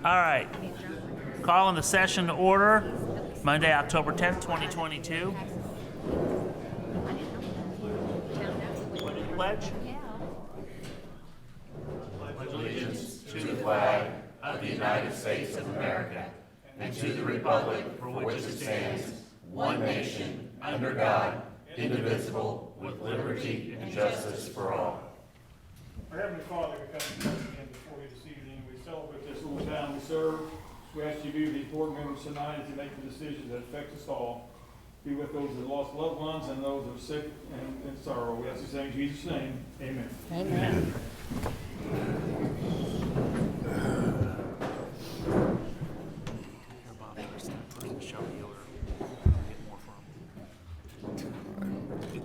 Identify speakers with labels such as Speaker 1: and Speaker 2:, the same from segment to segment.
Speaker 1: All right. Calling the session to order, Monday, October 10th, 2022. Pledge.
Speaker 2: Pledge allegiance to the flag of the United States of America and to the republic for which it stands, one nation, under God, indivisible, with liberty and justice for all.
Speaker 3: Our Heavenly Father, we come again before you this evening. We celebrate this little town we serve. We ask you to be with the important members tonight as you make the decisions that affect us all. Be with those that lost loved ones and those that are sick and in sorrow. We ask these things in Jesus' name. Amen.
Speaker 1: Amen.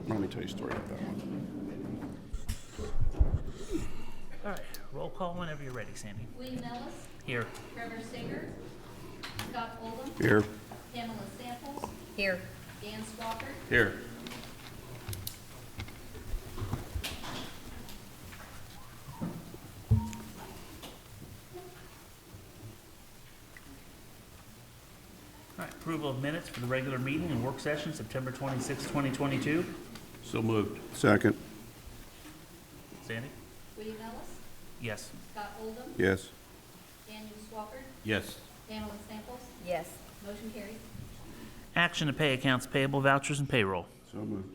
Speaker 4: Let me tell you a story about that one.
Speaker 1: All right. Roll call whenever you're ready, Sandy.
Speaker 5: William Ellis,
Speaker 1: Here.
Speaker 5: Trevor Singer, Scott Oldham,
Speaker 4: Here.
Speaker 5: Pamela Samples,
Speaker 6: Here.
Speaker 5: Dan Swafford,
Speaker 4: Here.
Speaker 1: All right. Approval of minutes for the regular meeting and work session, September 26, 2022.
Speaker 4: So moved. Second.
Speaker 1: Sandy?
Speaker 5: William Ellis,
Speaker 1: Yes.
Speaker 5: Scott Oldham,
Speaker 4: Yes.
Speaker 5: Daniel Swafford,
Speaker 4: Yes.
Speaker 5: Pamela Samples,
Speaker 6: Yes.
Speaker 5: motion carries.
Speaker 1: Action to pay accounts payable, vouchers, and payroll.
Speaker 4: So moved.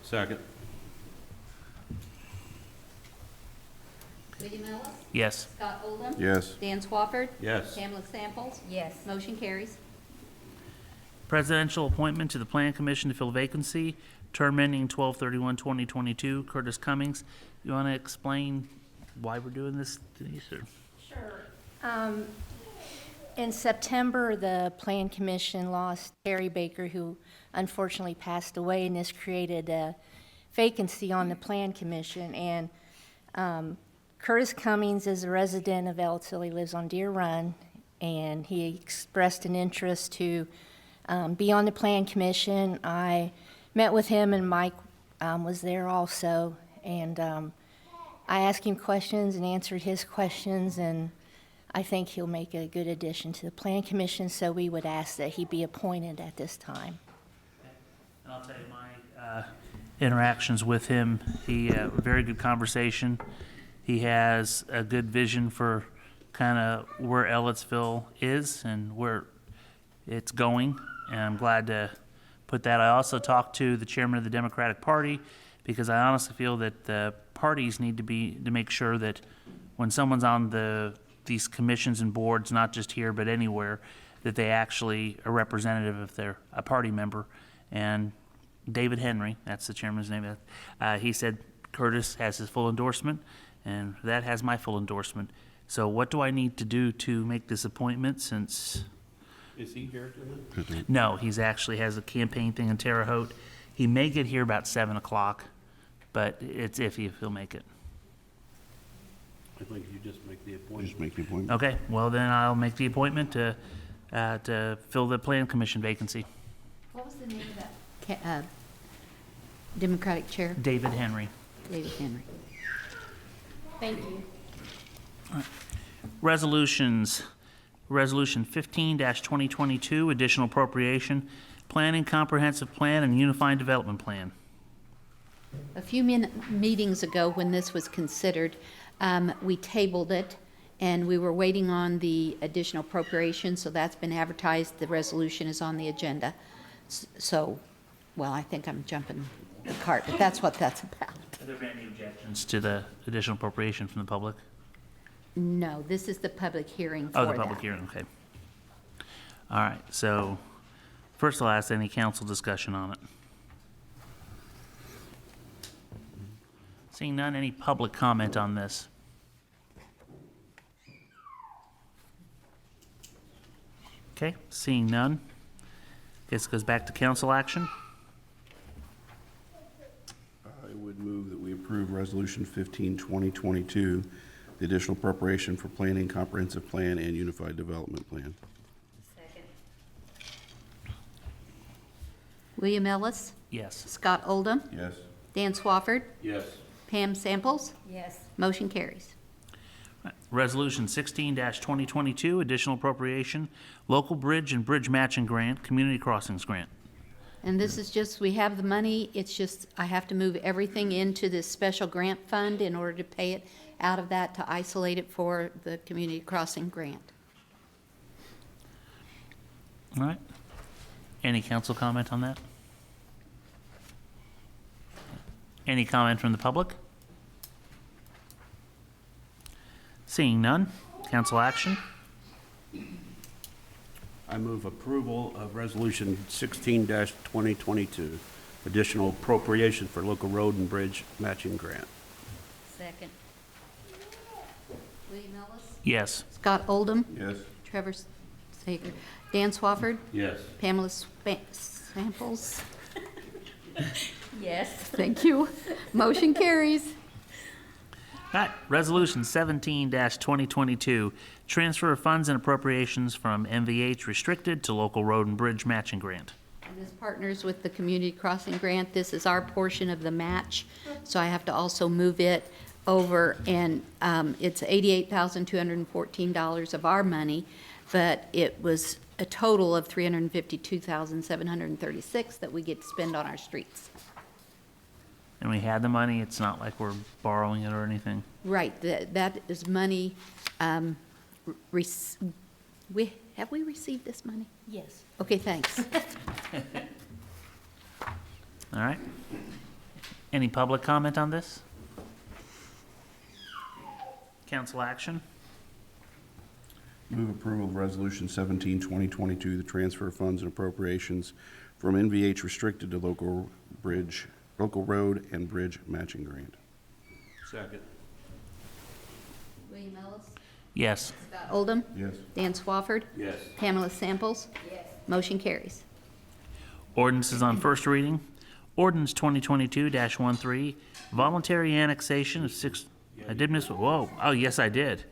Speaker 4: Second.
Speaker 5: William Ellis,
Speaker 1: Yes.
Speaker 5: Scott Oldham,
Speaker 4: Yes.
Speaker 5: Dan Swafford,
Speaker 4: Yes.
Speaker 5: Pamela Samples,
Speaker 6: Yes.
Speaker 5: motion carries.
Speaker 1: Presidential appointment to the Plan Commission to fill vacancy, term ending 12/31/2022. Curtis Cummings, you want to explain why we're doing this, Denise? Or?
Speaker 7: Sure. In September, the Plan Commission lost Terry Baker, who unfortunately passed away, and this created a vacancy on the Plan Commission. And Curtis Cummings is a resident of Ellettsville. He lives on Deer Run, and he expressed an interest to be on the Plan Commission. I met with him, and Mike was there also, and I asked him questions and answered his questions, and I think he'll make a good addition to the Plan Commission, so we would ask that he be appointed at this time.
Speaker 1: And I'll tell you my interactions with him. He very good conversation. He has a good vision for kind of where Ellettsville is and where it's going, and I'm glad to put that. I also talked to the chairman of the Democratic Party because I honestly feel that the parties need to make sure that when someone's on these commissions and boards, not just here but anywhere, that they actually are representative if they're a party member. And David Henry, that's the chairman's name, he said Curtis has his full endorsement, and that has my full endorsement. So what do I need to do to make this appointment since...
Speaker 4: Is he here tonight?
Speaker 1: No, he's actually has a campaign thing in Terre Haute. He may get here about 7 o'clock, but it's iffy if he'll make it.
Speaker 8: I think you just make the appointment.
Speaker 4: Just make the appointment.
Speaker 1: Okay, well then I'll make the appointment to fill the Plan Commission vacancy.
Speaker 5: What was the name of that Democratic chair?
Speaker 1: David Henry.
Speaker 5: David Henry.
Speaker 7: Thank you.
Speaker 1: Resolutions. Resolution 15-2022, additional appropriation, planning comprehensive plan and unified development plan.
Speaker 5: A few meetings ago, when this was considered, we tabled it, and we were waiting on the additional appropriation, so that's been advertised. The resolution is on the agenda. So, well, I think I'm jumping the cart, but that's what that's about.
Speaker 1: Are there any objections to the additional appropriation from the public?
Speaker 5: No, this is the public hearing for that.
Speaker 1: Oh, the public hearing, okay. All right, so first I'll ask any council discussion on it. Seeing none, any public comment on this? Okay, seeing none. Guess it goes back to council action.
Speaker 4: I would move that we approve Resolution 15, 2022, the additional appropriation for planning, comprehensive plan, and unified development plan.
Speaker 6: Second.
Speaker 5: William Ellis,
Speaker 1: Yes.
Speaker 5: Scott Oldham,
Speaker 4: Yes.
Speaker 5: Dan Swafford,
Speaker 8: Yes.
Speaker 5: Pam Samples,
Speaker 6: Yes.
Speaker 5: motion carries.
Speaker 1: Resolution 16-2022, additional appropriation, local bridge and bridge matching grant, community crossings grant.
Speaker 5: And this is just, we have the money, it's just, I have to move everything into this special grant fund in order to pay it out of that to isolate it for the community crossing grant.
Speaker 1: All right. Any council comment on that? Any comment from the public? Seeing none, council action.
Speaker 8: I move approval of Resolution 16-2022, additional appropriation for local road and bridge matching grant.
Speaker 5: Second. William Ellis?
Speaker 1: Yes.
Speaker 5: Scott Oldham?
Speaker 4: Yes.
Speaker 5: Trevor Sager? Dan Swafford?
Speaker 8: Yes.
Speaker 5: Pamela Samples?
Speaker 7: Yes.
Speaker 5: Thank you. Motion carries.
Speaker 1: All right, Resolution 17-2022, transfer of funds and appropriations from MVH restricted to local road and bridge matching grant.
Speaker 5: And this partners with the Community Crossing Grant. This is our portion of the match, so I have to also move it over, and it's $88,214 of our money, but it was a total of $352,736 that we get to spend on our streets.
Speaker 1: And we had the money, it's not like we're borrowing it or anything.
Speaker 5: Right, that is money, have we received this money?
Speaker 7: Yes.
Speaker 5: Okay, thanks.
Speaker 1: All right. Any public comment on this? Council action?
Speaker 4: Move approval of Resolution 17-2022, the transfer of funds and appropriations from NVH restricted to local road and bridge matching grant.
Speaker 8: Second.
Speaker 5: William Ellis?
Speaker 1: Yes.
Speaker 5: Scott Oldham?
Speaker 4: Yes.
Speaker 5: Dan Swafford?
Speaker 8: Yes.
Speaker 5: Pamela Samples? Yes. Motion carries.
Speaker 1: Ordinances on first reading. Ordinance 2022-13, voluntary annexation of I did miss, whoa, oh, yes, I did.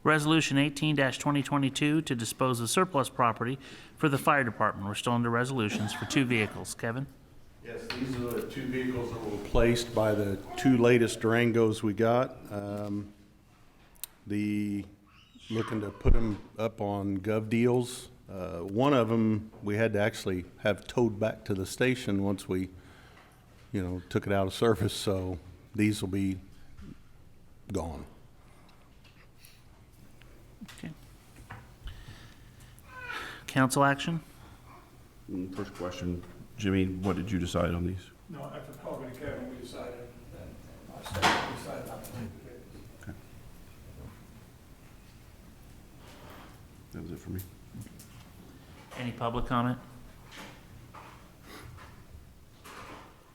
Speaker 1: Resolution 18-2022 to dispose of surplus property for the fire department. We're still under resolutions for 2 vehicles. Kevin?
Speaker 6: Yes, these are the 2 vehicles that were replaced by the 2 latest Durangos we got. Looking to put them up on Gov Deals. One of them, we had to actually have towed back to the station once we, took it out of service, so these will be gone.
Speaker 1: Okay. Council action?
Speaker 4: First question, Jimmy, what did you decide on these?
Speaker 3: No, after talking to Kevin, we decided, and our staff decided not to take the bids.
Speaker 4: Okay. That was it for me.
Speaker 1: Any public comment?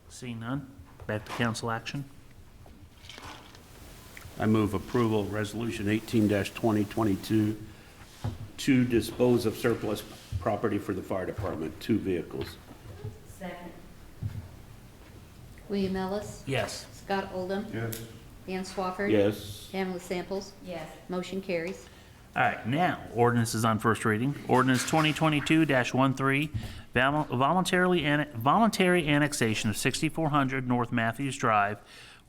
Speaker 1: Seeing none, back to council action.
Speaker 8: I move approval of Resolution 18-2022 to dispose of surplus property for the fire department, 2 vehicles.
Speaker 7: Second.
Speaker 5: William Ellis?
Speaker 1: Yes.
Speaker 5: Scott Oldham?
Speaker 4: Yes.
Speaker 5: Dan Swafford?
Speaker 8: Yes.
Speaker 5: Pamela Samples?
Speaker 7: Yes.
Speaker 5: Motion carries.
Speaker 1: All right, now, ordinances on first reading. Ordinance 2022-13, voluntary annexation of 6400 North Matthews Drive,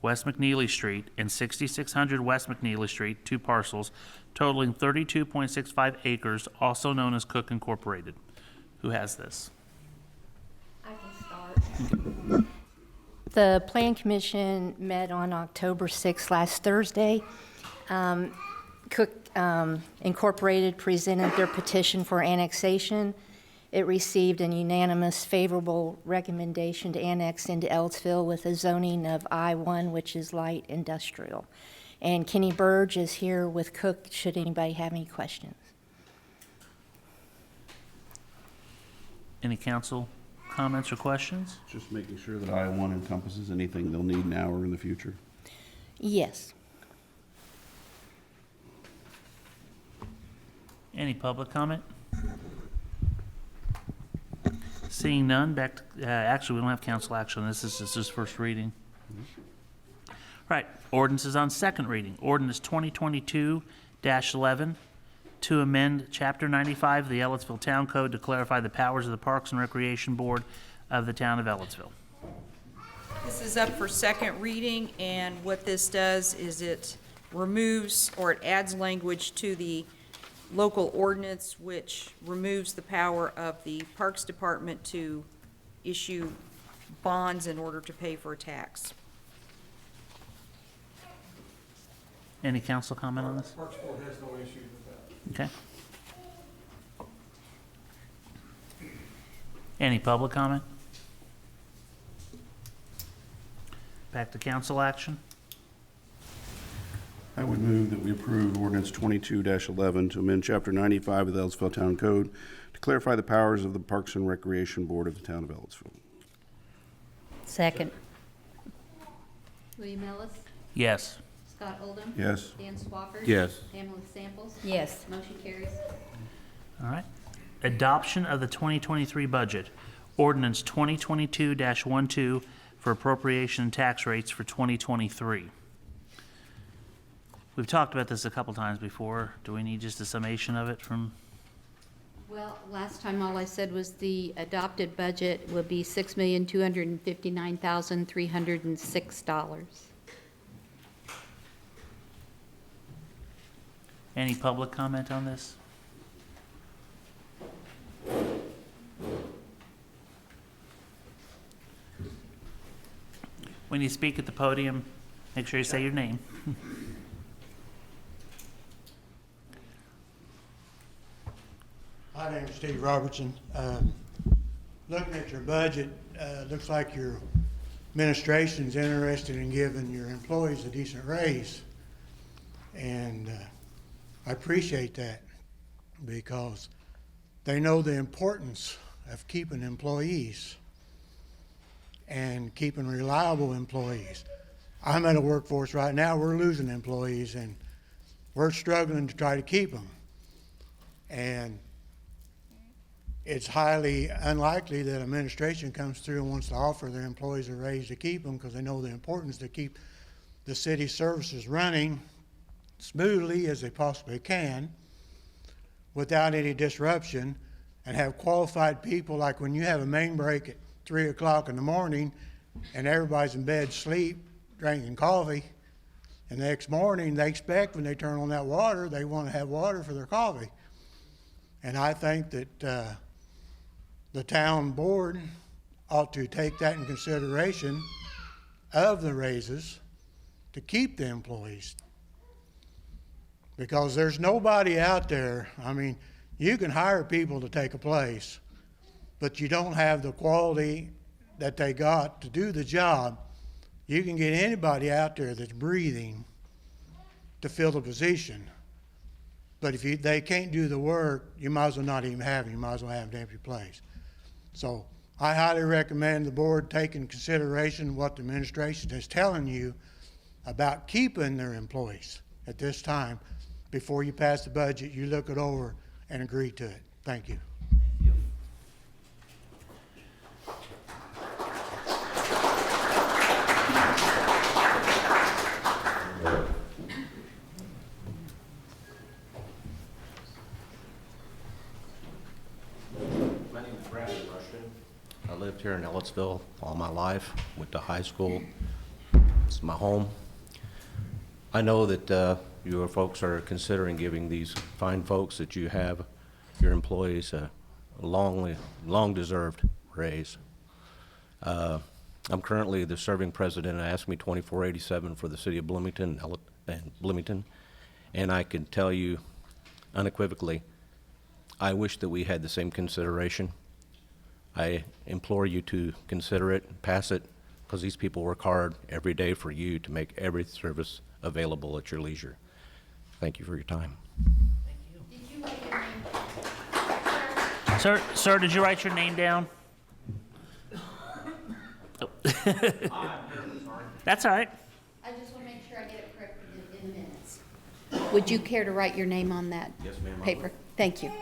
Speaker 1: West McNeely Street, and 6600 West McNeely Street, 2 parcels totaling 32.65 acres, also known as Cook Incorporated. Who has this?
Speaker 7: I can start. The Plan Commission met on October 6th, last Thursday. Cook Incorporated presented their petition for annexation. It received an unanimous favorable recommendation to annex into Ellettsville with a zoning of I-1, which is light industrial. And Kenny Burge is here with Cook, should anybody have any questions.
Speaker 1: Any council comments or questions?
Speaker 4: Just making sure that I-1 encompasses anything they'll need now or in the future.
Speaker 7: Yes.
Speaker 1: Any public comment? Seeing none, back to, actually, we don't have council action. This is just first reading. Right, ordinances on second reading. Ordinance 2022-11 to amend Chapter 95 of the Ellettsville Town Code to clarify the powers of the Parks and Recreation Board of the town of Ellettsville.
Speaker 9: This is up for second reading, and what this does is it removes or it adds language to the local ordinance which removes the power of the Parks Department to issue bonds in order to pay for a tax.
Speaker 1: Any council comment on this?
Speaker 3: Parks Board has no issue with that.
Speaker 1: Okay. Any public comment? Back to council action.
Speaker 4: I would move that we approve ordinance 22-11 to amend Chapter 95 of the Ellettsville Town Code to clarify the powers of the Parks and Recreation Board of the Town of Ellettsville.
Speaker 5: Second. William Ellis?
Speaker 1: Yes.
Speaker 5: Scott Oldham?
Speaker 4: Yes.
Speaker 5: Dan Swafford?
Speaker 8: Yes.
Speaker 5: Pamela Samples?
Speaker 7: Yes.
Speaker 5: Motion carries.
Speaker 1: All right. Adoption of the 2023 budget. Ordinance 2022-12 for appropriation and tax rates for 2023. We've talked about this a couple times before. Do we need just a summation of it from?
Speaker 5: Well, last time all I said was the adopted budget will be $6,259,306.
Speaker 1: Any public comment on this? When you speak at the podium, make sure you say your name.
Speaker 10: My name's Steve Robertson. Looking at your budget, looks like your administration's interested in giving your employees a decent raise. And I appreciate that because they know the importance of keeping employees and keeping reliable employees. I'm at a workforce right now, we're losing employees and we're struggling to try to keep them. And it's highly unlikely that administration comes through and wants to offer their employees a raise to keep them because they know the importance to keep the city services running smoothly as they possibly can without any disruption and have qualified people. Like when you have a main break at 3 o'clock in the morning and everybody's in bed asleep drinking coffee, and the next morning they expect when they turn on that water, they want to have water for their coffee. And I think that the town board ought to take that in consideration of the raises to keep the employees. Because there's nobody out there, I mean, you can hire people to take a place, but you don't have the quality that they got to do the job. You can get anybody out there that's breathing to fill the position. But if they can't do the work, you might as well not even have them. You might as well have an empty place. So I highly recommend the board take in consideration what the administration is telling you about keeping their employees at this time. Before you pass the budget, you look it over and agree to it. Thank you.
Speaker 11: My name is Bradley Rushton. I lived here in Ellettsville all my life, went to high school. It's my home. I know that you folks are considering giving these fine folks that you have, your employees, a long-deserved raise. I'm currently the serving president. I asked me $24.87 for the city of Bloomington and I can tell you unequivocally, I wish that we had the same consideration. I implore you to consider it, pass it, because these people work hard every day for you to make every service available at your leisure. Thank you for your time.
Speaker 1: Sir, did you write your name down? Oh. That's all right.
Speaker 5: I just want to make sure I get it corrected in the minutes. Would you care to write your name on that
Speaker 11: Yes, ma'am, I
Speaker 5: paper?
Speaker 11: will.
Speaker 5: Thank you.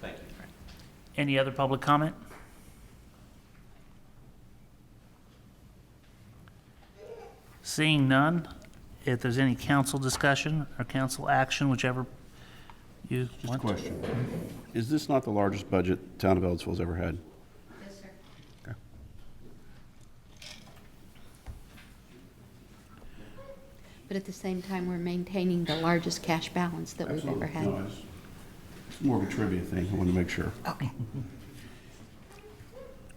Speaker 11: Thank you.
Speaker 1: Any other public comment? Seeing none, if there's any council discussion or council action, whichever you want?
Speaker 4: Question. Is this not the largest budget the town of Ellettsville's ever had?
Speaker 5: Yes, sir.
Speaker 4: Okay.
Speaker 5: But at the same time, we're maintaining the largest cash balance that we've ever had.
Speaker 4: No, it's more of a trivia thing. I wanted to make sure.
Speaker 5: Okay.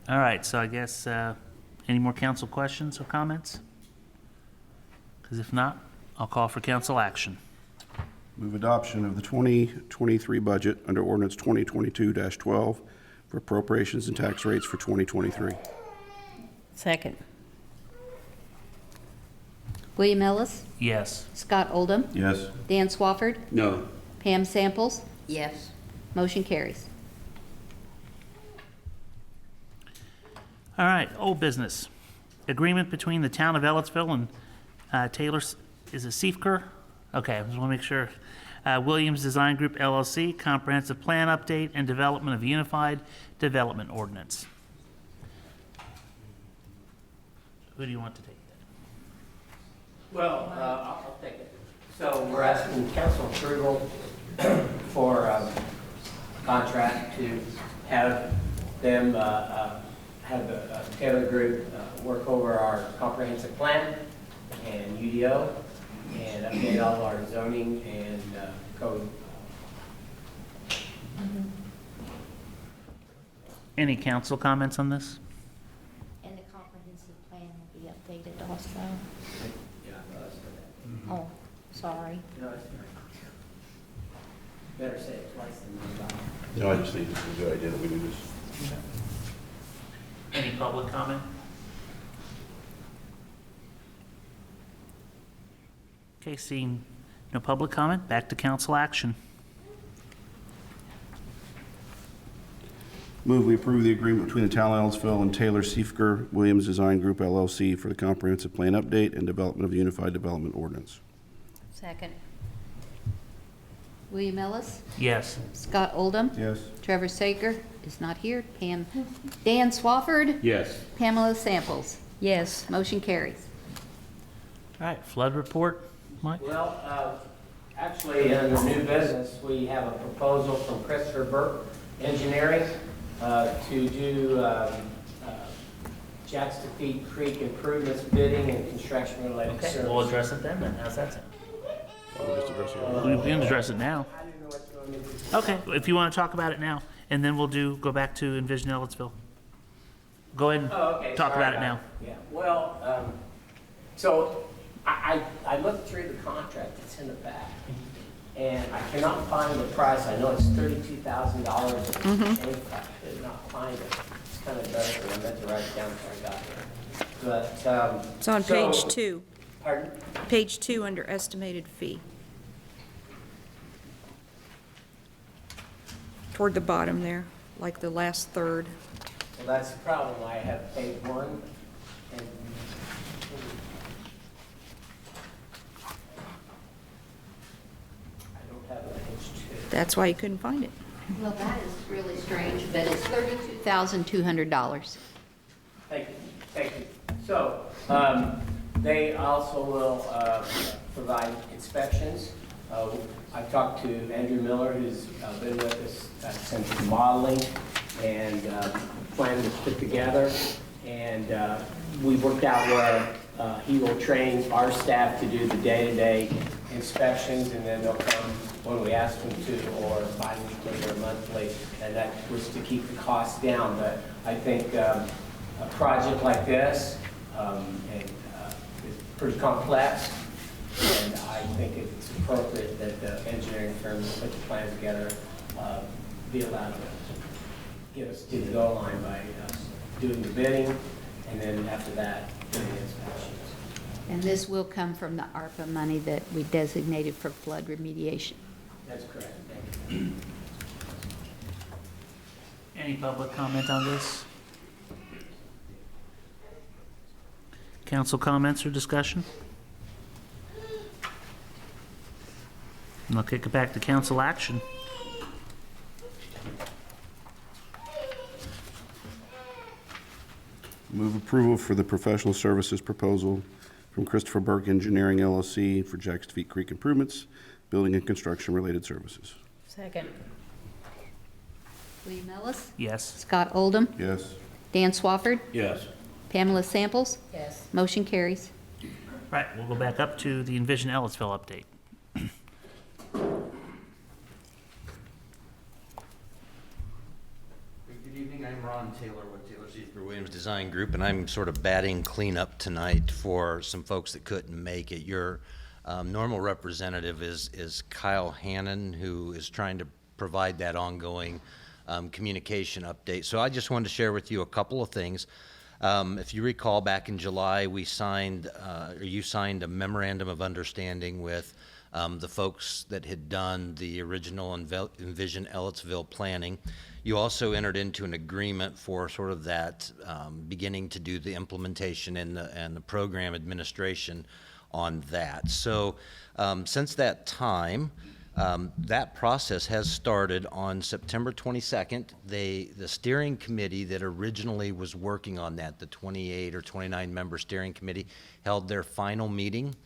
Speaker 1: All right, so I guess, any more council questions or comments? Because if not, I'll call for council action.
Speaker 4: Move adoption of the 2023 budget under ordinance 2022-12 for appropriations and tax rates for 2023.
Speaker 12: Second.
Speaker 5: William Ellis,
Speaker 1: Yes.
Speaker 5: Scott Oldham,
Speaker 4: Yes.
Speaker 5: Dan Swafford,
Speaker 8: No.
Speaker 5: Pam Samples,
Speaker 12: Yes.
Speaker 5: motion carries.
Speaker 1: All right, old business. Agreement between the town of Ellettsville and Taylor, is it Seifker? Okay, I just want to make sure. Williams Design Group LLC, comprehensive plan update and development of unified development ordinance. Who do you want to take that?
Speaker 13: Well, I'll take it. So we're asking council approval for a contract to have them, have the Taylor Group work over our comprehensive plan and UDO and update all our zoning and code.
Speaker 1: Any council comments on this?
Speaker 7: And the comprehensive plan will be updated also.
Speaker 13: Yeah, that's for that.
Speaker 7: Oh, sorry.
Speaker 13: No, it's better say it twice than one time.
Speaker 4: No, I just think it's a good idea that we do this.
Speaker 1: Any public comment? Okay, seeing no public comment, back to council action.
Speaker 4: Move we approve the agreement between the town of Ellettsville and Taylor Seifker Williams Design Group LLC for the comprehensive plan update and development of the Unified Development Ordinance.
Speaker 12: Second.
Speaker 5: William Ellis,
Speaker 1: Yes.
Speaker 5: Scott Oldham,
Speaker 4: Yes.
Speaker 5: Trevor Sager is not here, Dan Swafford,
Speaker 8: Yes.
Speaker 5: Pamela Samples,
Speaker 12: Yes.
Speaker 5: motion carries.
Speaker 1: All right, flood report, Mike?
Speaker 13: Well, actually, under new business, we have a proposal from Christopher Burke Engineering to do Jackson Creek improvements bidding and construction related
Speaker 1: Okay,
Speaker 13: services.
Speaker 1: we'll address it then, how's that sound?
Speaker 4: We'll just address it.
Speaker 1: We can address it now.
Speaker 13: I didn't know what you wanted me to.
Speaker 1: Okay, if you want to talk about it now, and then we'll go back to Envision Ellettsville. Go ahead
Speaker 13: Oh,
Speaker 1: and
Speaker 13: okay.
Speaker 1: talk
Speaker 13: sorry
Speaker 1: about it now.
Speaker 13: Yeah, well, so I looked through the contract that's in the back, and I cannot find the price. I know it's $32,000. I could not find it. It's kind of dark, and I meant to write it down before I got here. But,
Speaker 9: It's on
Speaker 13: so-
Speaker 9: page 2,
Speaker 13: Pardon?
Speaker 9: page 2 under estimated fee. Toward the bottom there, like the last third.
Speaker 13: Well, that's the problem. I have page 1, and I don't have a page 2.
Speaker 9: That's why you couldn't find it.
Speaker 5: Well, that is really strange, but it's $32,200.
Speaker 13: Thank you, thank you. So, they also will provide inspections. I talked to Andrew Miller, who's been with us since the modeling, and plan was put together. And we worked out where he will train our staff to do the day-to-day inspections, and then they'll come when we ask them to, or bi-weekly or monthly, and that was to keep the costs down. But I think a project like this is pretty complex, and I think it's appropriate that the engineering firm that put the plan together be allowed to get us to the goal line by doing the bidding, and then after that, doing the inspections.
Speaker 5: And this will come from the ARPA money that we designated for flood remediation.
Speaker 13: That's correct, thank you.
Speaker 1: Any public comment on this? Council comments or discussion? And I'll kick it back to council action.
Speaker 4: Move approval for the professional services proposal from Christopher Burke Engineering LLC for Jackson Creek improvements, building and construction related services.
Speaker 12: Second.
Speaker 5: William Ellis,
Speaker 1: Yes.
Speaker 5: Scott Oldham,
Speaker 4: Yes.
Speaker 5: Dan Swafford,
Speaker 8: Yes.
Speaker 5: Pamela Samples,
Speaker 12: Yes.
Speaker 5: motion carries.
Speaker 1: Right, we'll go back up to the Envision Ellettsville update.
Speaker 14: Good evening, I'm Ron Taylor with Taylor Seathbury Williams Design Group, and I'm sort of batting cleanup tonight for some folks that couldn't make it. Your normal representative is Kyle Hannon, who is trying to provide that ongoing communication update. So I just wanted to share with you a couple of things. If you recall, back in July, we signed, or you signed a memorandum of understanding with the folks that had done the original Envision Ellettsville planning. You also entered into an agreement for sort of that beginning to do the implementation and the program administration on that. So since that time, that process has started on September 22nd. The steering committee that originally was working on that, the 28 or 29 member steering committee, held their final meeting.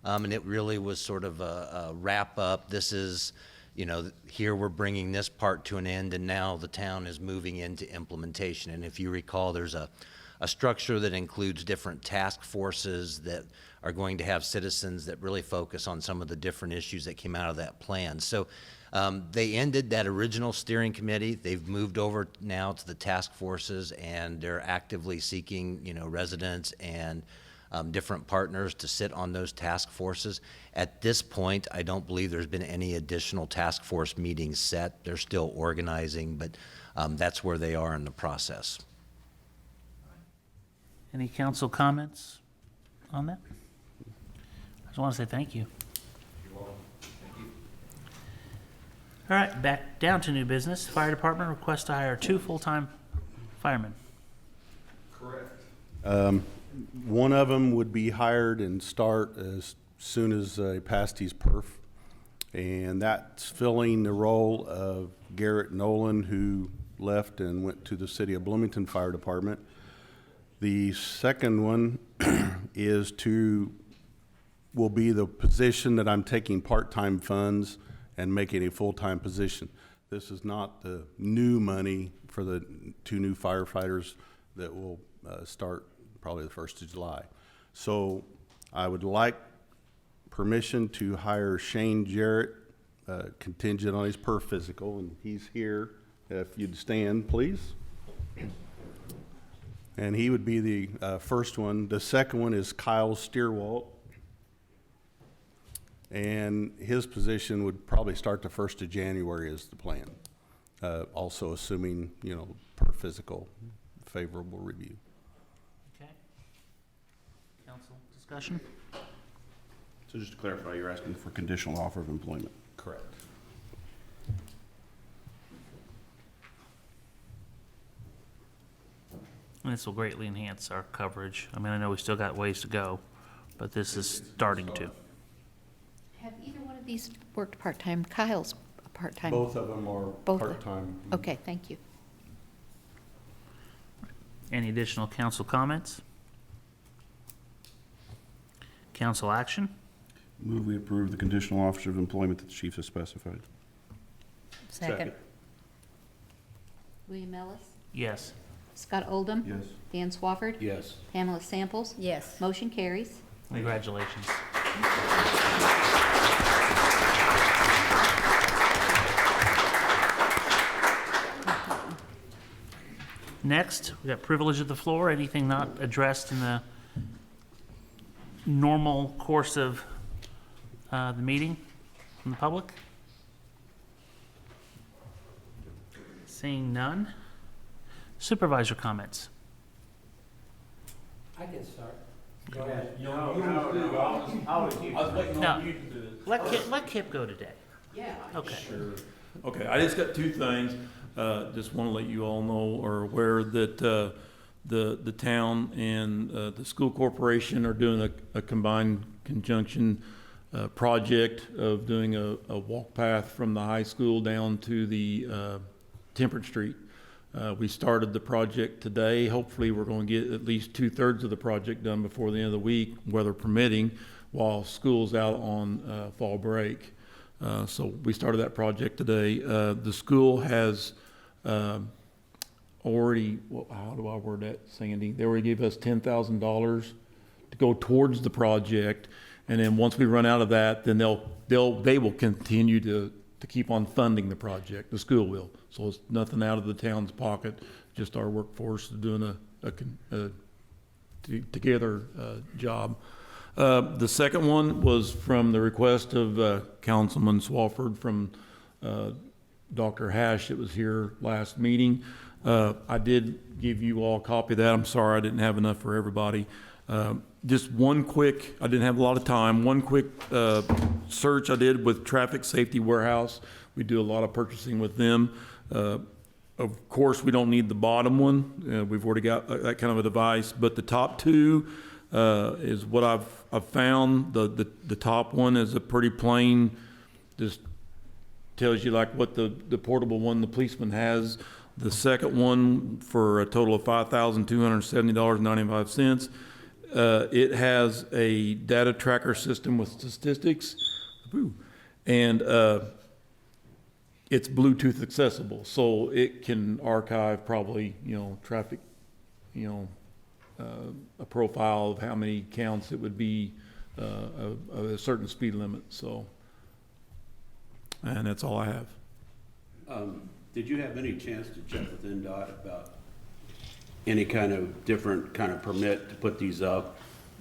Speaker 14: And it really was sort of a wrap up. This is, you know, here we're bringing this part to an end, and now the town is moving into implementation. And if you recall, there's a structure that includes different task forces that are going to have citizens that really focus on some of the different issues that came out of that plan. So they ended that original steering committee. They've moved over now to the task forces, and they're actively seeking, you know, residents and different partners to sit on those task forces. At this point, I don't believe there's been any additional task force meetings set. They're still organizing, but that's where they are in the process.
Speaker 1: Any council comments on that? I just want to say thank you.
Speaker 14: You're welcome. Thank you.
Speaker 1: All right, back down to new business. Fire department request to hire 2 full-time firemen.
Speaker 6: One of them would be hired and start as soon as they passed his perf. And that's filling the role of Garrett Nolan, who left and went to the City of Bloomington Fire Department. The second one will be the position that I'm taking part-time funds and making a full-time position. This is not the new money for the 2 new firefighters that will start probably the 1st of July. So I would like permission to hire Shane Jarrett, contingent on his perf physical, and he's here. If you'd stand, please. And he would be the first one. The second one is Kyle Steerwalt. And his position would probably start the 1st of January is the plan. Also assuming, you know, per physical favorable review.
Speaker 1: Okay. Council discussion?
Speaker 4: So just to clarify, you're asking for conditional offer of employment?
Speaker 6: Correct.
Speaker 1: And this will greatly enhance our coverage. I mean, I know we still got ways to go, but this is starting to.
Speaker 5: Have either one of these worked part-time? Kyle's a part-time.
Speaker 6: Both of them are
Speaker 5: Both.
Speaker 6: part-time.
Speaker 5: Okay, thank you.
Speaker 1: Any additional council comments? Council action?
Speaker 4: Move we approve the conditional offer of employment that the chief has specified.
Speaker 12: Second.
Speaker 5: William Ellis,
Speaker 1: Yes.
Speaker 5: Scott Oldham,
Speaker 4: Yes.
Speaker 5: Dan Swafford,
Speaker 8: Yes.
Speaker 5: Pamela Samples,
Speaker 12: Yes.
Speaker 5: motion carries.
Speaker 1: Congratulations. Next, we got privilege of the floor. Anything not addressed in the normal course of the meeting from the public? Seeing none. Supervisor comments.
Speaker 13: I can start. Go ahead.
Speaker 1: No, let Kip go today.
Speaker 13: Yeah.
Speaker 1: Okay.
Speaker 15: Sure. Okay, I just got 2 things. Just want to let you all know or aware that the town and the school corporation are doing a combined conjunction project of doing a walk path from the high school down to the Temperance Street. We started the project today. Hopefully, we're going to get at least 2/3 of the project done before the end of the week, weather permitting, while school's out on fall break. So we started that project today. The school has already, well, how do I word that, Sandy? They already gave us $10,000 to go towards the project, and then once we run out of that, then they will continue to keep on funding the project. The school will. So it's nothing out of the town's pocket, just our workforce doing a together job. The second one was from the request of Councilman Swafford from Dr. Hash that was here last meeting. I did give you all a copy of that. I'm sorry I didn't have enough for everybody. Just one quick, I didn't have a lot of time, one quick search I did with Traffic Safety Warehouse. We do a lot of purchasing with them. Of course, we don't need the bottom one. We've already got that kind of a device, but the top two is what I've found. The top one is a pretty plain, just tells you like what the portable one the policeman has. The second one for a total of $5,270.95. It has a data tracker system with statistics, and it's Bluetooth accessible, so it can archive probably, traffic, a profile of how many counts it would be a certain speed limit. So, and that's all I have.
Speaker 8: Did you have any chance to check with NDOT about any kind of different kind of permit to put these up?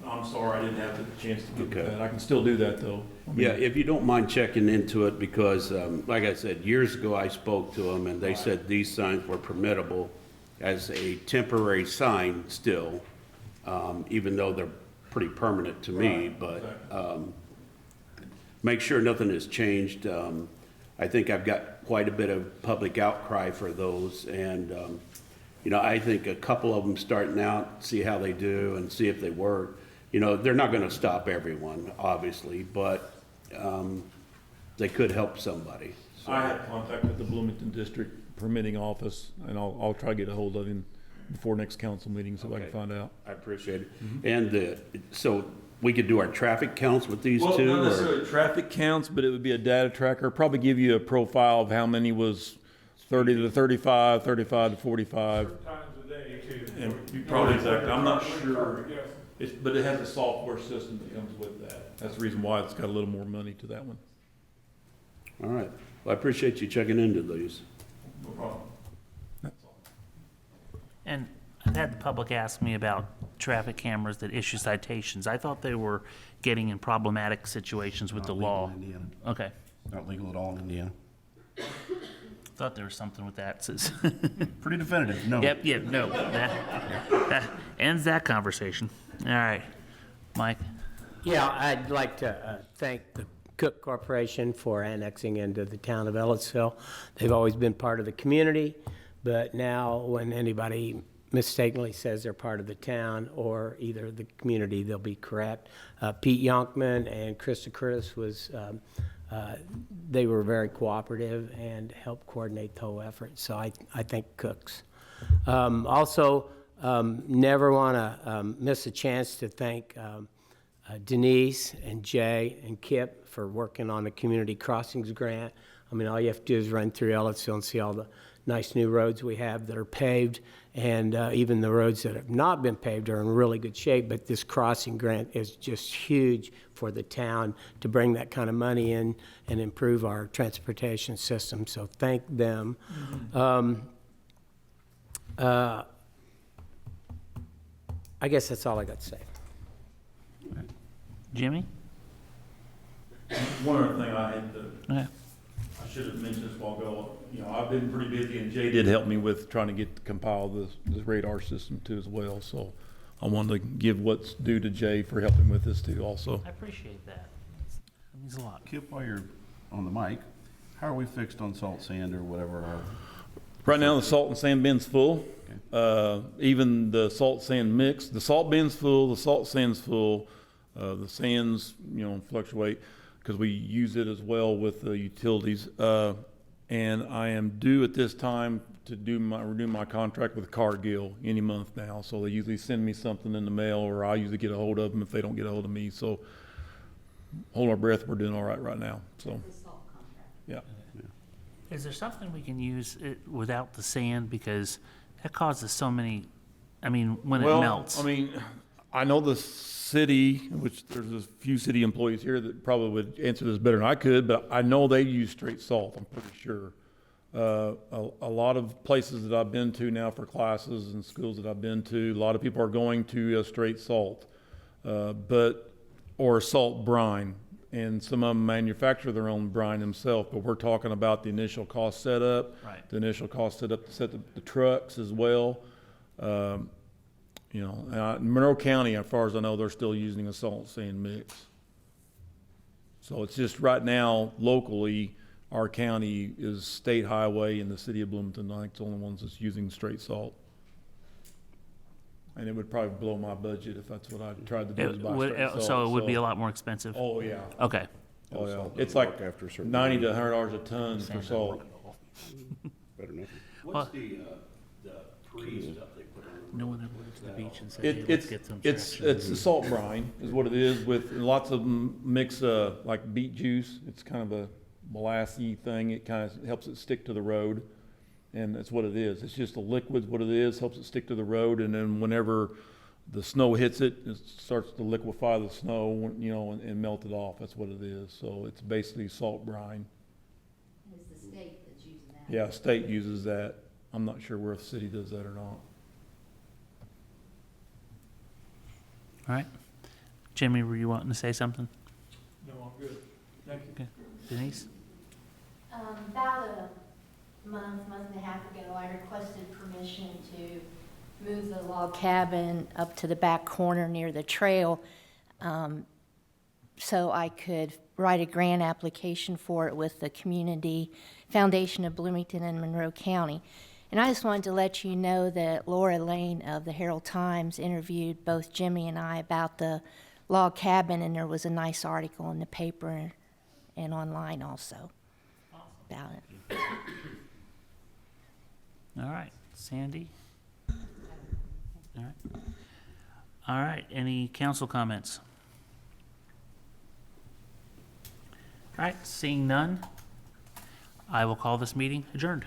Speaker 15: I'm sorry, I didn't have the chance to get
Speaker 8: Okay.
Speaker 15: that. I can still do that though.
Speaker 8: Yeah, if you don't mind checking into it, because like I said, years ago I spoke to them and they said these signs were permittable as a temporary sign still, even though they're pretty permanent to me, but make sure nothing has changed. I think I've got quite a bit of public outcry for those, and I think a couple of them starting out, see how they do and see if they work. They're not going to stop everyone, obviously, but they could help somebody. So.
Speaker 15: I have contact with the Bloomington District Permitting Office, and I'll try to get a hold of him before next council meeting so I can find out.
Speaker 8: I appreciate it. And so we could do our traffic counts with these two?
Speaker 15: Not necessarily traffic counts, but it would be a data tracker. Probably give you a profile of how many was 30 to 35, 35 to 45.
Speaker 3: Certain times a day too.
Speaker 15: And you probably exactly. I'm not sure. But it has a software system that comes with that. That's the reason why it's got a little more money to that one.
Speaker 8: All right. Well, I appreciate you checking into these.
Speaker 15: No problem.
Speaker 1: And I've had the public ask me about traffic cameras that issue citations. I thought they were getting in problematic situations with the law.
Speaker 4: Not legal in Indiana.
Speaker 1: Okay.
Speaker 4: Not legal at all in Indiana.
Speaker 1: Thought there was something with that.
Speaker 4: Pretty definitive, no.
Speaker 1: Yep, no. That ends that conversation. All right. Mike?
Speaker 13: Yeah, I'd like to thank the Cook Corporation for annexing into the town of Ellettsville. They've always been part of the community, but now when anybody mistakenly says they're part of the town or either the community, they'll be correct. Pete Yonkman and Krista Curtis they were very cooperative and helped coordinate the whole effort, so I thank Cooks. Also, never want to miss a chance to thank Denise and Jay and Kip for working on the Community Crossings Grant. I mean, all you have to do is run through Ellettsville and see all the nice new roads we have that are paved, and even the roads that have not been paved are in really good shape, but this crossing grant is just huge for the town to bring that kind of money in and improve our transportation system, so thank them. I guess that's all I got to say.
Speaker 1: Jimmy?
Speaker 15: One other thing I had to,
Speaker 1: Yeah.
Speaker 15: I should have mentioned this a while ago. I've been pretty busy, and Jay did help me with trying to compile this radar system too as well. So I wanted to give what's due to Jay for helping with this too also.
Speaker 1: I appreciate that. It means a lot.
Speaker 4: Kip, while you're on the mic, how are we fixed on salt sand or whatever?
Speaker 15: Right now, the salt and sand bin's full. Even the salt sand mix, the salt bin's full, the salt sand's full. The sands, fluctuate because we use it as well with the utilities. And I am due at this time to renew my contract with Cargill any month now. So they usually send me something in the mail, or I usually get a hold of them if they don't get a hold of me. So hold our breath, we're doing all right now. So. Yeah.
Speaker 1: Is there something we can use without the sand, because that causes so many, I mean, when it melts?
Speaker 15: I mean, I know the city, which there's a few city employees here that probably would answer this better than I could, but I know they use straight salt, I'm pretty sure. A lot of places that I've been to now for classes and schools that I've been to, a lot of people are going to straight salt, or salt brine. And some of them manufacture their own brine themselves, but we're talking about the initial cost setup,
Speaker 1: Right.
Speaker 15: the initial cost setup to set the trucks as well. Monroe County, as far as I know, they're still using a salt sand mix. So it's just right now, locally, our county is State Highway and the city of Bloomington, I think, the only ones that's using straight salt. And it would probably blow my budget if that's what I tried to do, is buy straight salt.
Speaker 1: So it would be a lot more expensive?
Speaker 15: Oh, yeah.
Speaker 1: Okay.
Speaker 15: Oh, yeah.
Speaker 4: Salt
Speaker 15: It's
Speaker 4: doesn't
Speaker 15: like
Speaker 4: work after a certain
Speaker 15: $90
Speaker 4: time.
Speaker 15: to $100 a ton for salt.
Speaker 4: Better nothing.
Speaker 8: What's the tree stuff they put on?
Speaker 1: No one ever went to the beach and said, hey, let's
Speaker 15: It's
Speaker 1: get some
Speaker 15: it's
Speaker 1: traction.
Speaker 15: a salt brine is what it is, with lots of them mix like beet juice. It's kind of a molassy thing. It kind of helps it stick to the road, and that's what it is. It's just a liquid. What it is, helps it stick to the road, and then whenever the snow hits it, it starts to liquefy the snow, and melt it off. That's what it is. So it's basically salt brine.
Speaker 5: It's the state that's using that.
Speaker 15: Yeah, state uses that. I'm not sure where the city does that or not.
Speaker 1: All right. Jimmy, were you wanting to say something?
Speaker 3: No, I'm good. Thank you.
Speaker 1: Okay. Denise?
Speaker 7: About a month and a half ago, I requested permission to move the log cabin up to the back corner near the trail, so I could write a grant application for it with the Community Foundation of Bloomington and Monroe County. And I just wanted to let you know that Laura Lane of the Herald Times interviewed both Jimmy and I about the log cabin, and there was a nice article in the paper and online also about it.
Speaker 1: All right. Sandy? All right. All right. Any council comments? All right. Seeing none, I will call this meeting adjourned.